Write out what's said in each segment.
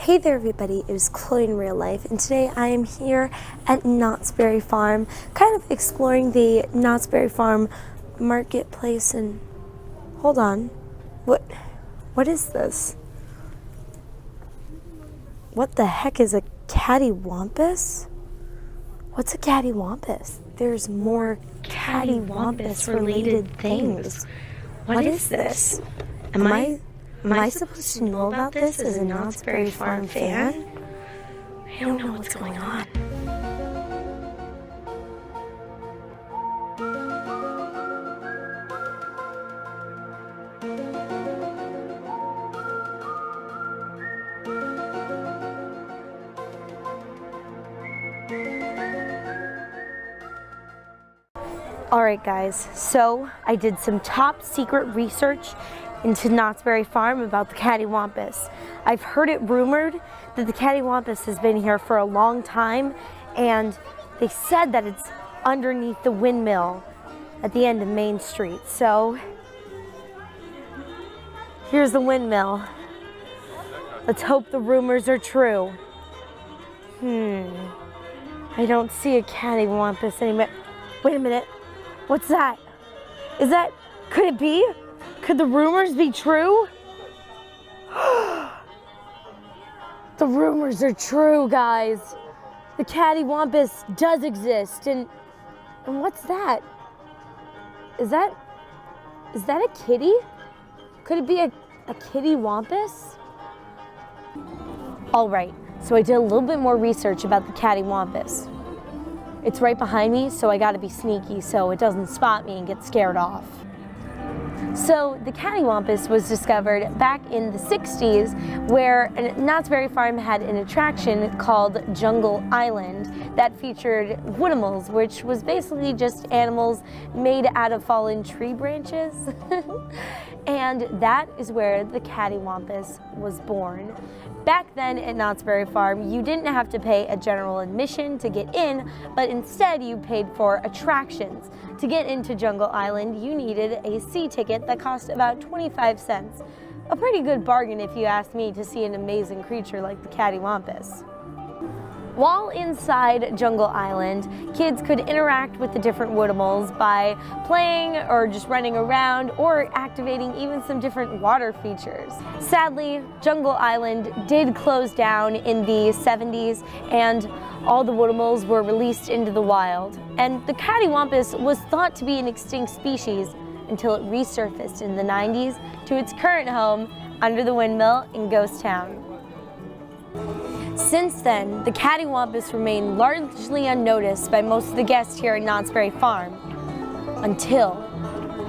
Hey there everybody, it is Chloe in real life, and today I am here at Knott's Berry Farm, kind of exploring the Knott's Berry Farm marketplace. And hold on, what is this? What the heck is a Catawampus? What's a Catawampus? There's more Catawampus related things. What is this? Am I supposed to know about this as a Knott's Berry Farm fan? I don't know what's going on. Alright guys, so I did some top secret research into Knott's Berry Farm about the Catawampus. I've heard it rumored that the Catawampus has been here for a long time, and they said that it's underneath the windmill at the end of Main Street. So here's the windmill. Let's hope the rumors are true. I don't see a Catawampus anymore. Wait a minute. What's that? Could it be? Could the rumors be true? The rumors are true, guys. The Catawampus does exist, and what's that? Is that a kitty? Could it be a Catawampus? All right, so I did a little bit more research about the Catawampus. It's right behind me, so I gotta be sneaky so it doesn't spot me and get scared off. So the Catawampus was discovered back in the 60s, where Knott's Berry Farm had an attraction called Jungle Island that featured woodimals, which was basically just animals made out of fallen tree branches. And that is where the Catawampus was born. Back then at Knott's Berry Farm, you didn't have to pay a general admission to get in, but instead you paid for attractions. To get into Jungle Island, you needed a sea ticket that cost about 25 cents. A pretty good bargain if you ask me, to see an amazing creature like the Catawampus. While inside Jungle Island, kids could interact with the different woodimals by playing or just running around or activating even some different water features. Sadly, Jungle Island did close down in the 70s, and all the woodimals were released into the wild. And the Catawampus was thought to be an extinct species until it resurfaced in the 90s to its current home under the windmill in Ghost Town. Since then, the Catawampus remained largely unnoticed by most of the guests here at Knott's Berry Farm, until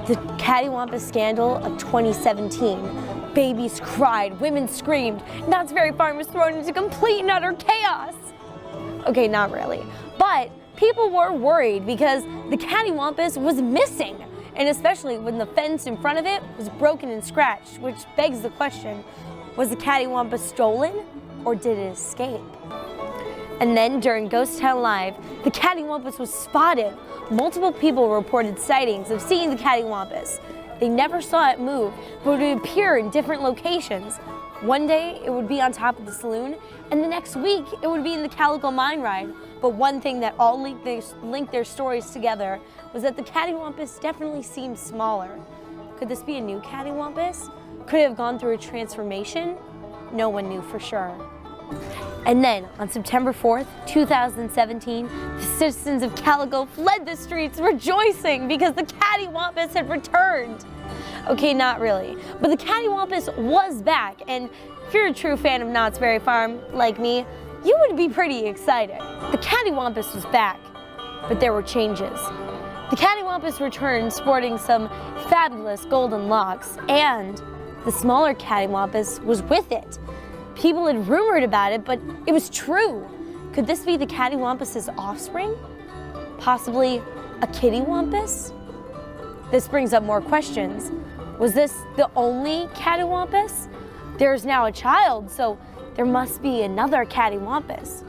the Catawampus scandal of 2017. Babies cried, women screamed, Knott's Berry Farm was thrown into complete and utter chaos. Okay, not really, but people were worried because the Catawampus was missing, and especially when the fence in front of it was broken and scratched, which begs the question, was the Catawampus stolen? Or did it escape? And then during Ghost Town Live, the Catawampus was spotted. Multiple people reported sightings of seeing the Catawampus. They never saw it move, but it would appear in different locations. One day it would be on top of the saloon, and the next week it would be in the Calico Mine Ride. But one thing that all linked their stories together was that the Catawampus definitely seemed smaller. Could this be a new Catawampus? Could it have gone through a transformation? No one knew for sure. And then, on September 4th, 2017, the citizens of Calico fled the streets rejoicing because the Catawampus had returned. Okay, not really, but the Catawampus was back, and if you're a true fan of Knott's Berry Farm, like me, you would be pretty excited. The Catawampus was back, but there were changes. The Catawampus returned sporting some fabulous golden locks, and the smaller Catawampus was with it. People had rumored about it, but it was true. Could this be the Catawampus's offspring? Possibly a Kittywampus? This brings up more questions. Was this the only Catawampus? There's now a child, so there must be another Catawampus.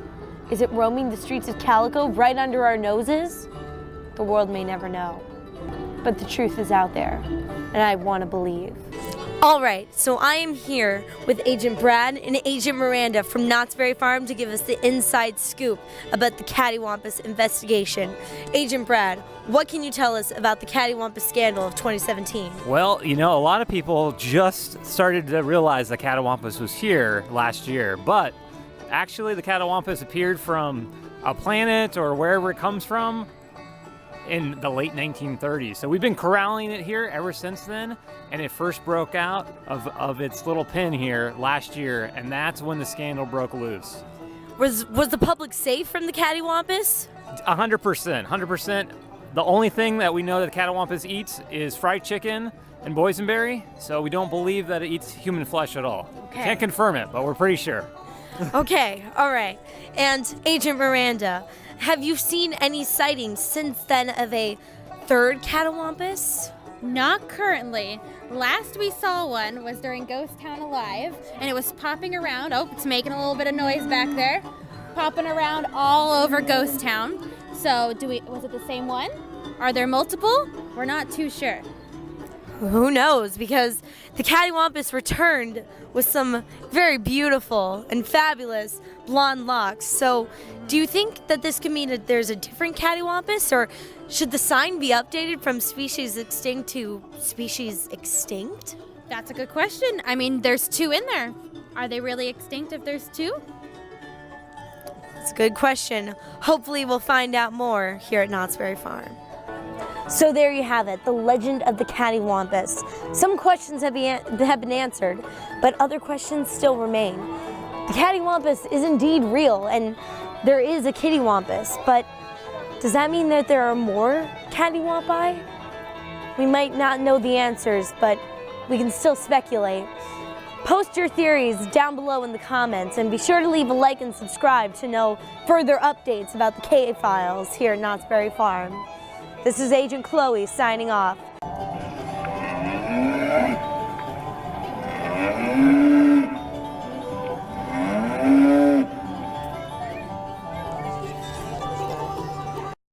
Is it roaming the streets of Calico right under our noses? The world may never know. But the truth is out there, and I want to believe. All right, so I am here with Agent Brad and Agent Miranda from Knott's Berry Farm to give us the inside scoop about the Catawampus investigation. Agent Brad, what can you tell us about the Catawampus scandal of 2017? Well, a lot of people just started to realize the Catawampus was here last year, but actually the Catawampus appeared from a planet or wherever it comes from in the late 1930s. So we've been corralling it here ever since then, and it first broke out of its little pen here last year, and that's when the scandal broke loose. Was the public safe from the Catawampus? 100%. The only thing that we know that the Catawampus eats is fried chicken and boysenberry, so we don't believe that it eats human flesh at all. Okay. Can't confirm it, but we're pretty sure. Okay, all right. And Agent Miranda, have you seen any sightings since then of a third Catawampus? Not currently. Last we saw one was during Ghost Town Alive, and it was popping around. Oh, it's making a little bit of noise back there. Popping around all over Ghost Town. So, was it the same one? Are there multiple? We're not too sure. Who knows, because the Catawampus returned with some very beautiful and fabulous blonde locks. So, do you think that this could mean that there's a different Catawampus, or should the sign be updated from species extinct to species extinct? That's a good question. I mean, there's two in there. Are they really extinct if there's two? It's a good question. Hopefully we'll find out more here at Knott's Berry Farm. So there you have it, the legend of the Catawampus. Some questions have been answered, but other questions still remain. The Catawampus is indeed real, and there is a Kittywampus, but does that mean that there are more Catawampi? We might not know the answers, but we can still speculate. Post your theories down below in the comments, and be sure to leave a like and subscribe to know further updates about the K-Files here at Knott's Berry Farm. This is Agent Chloe signing off.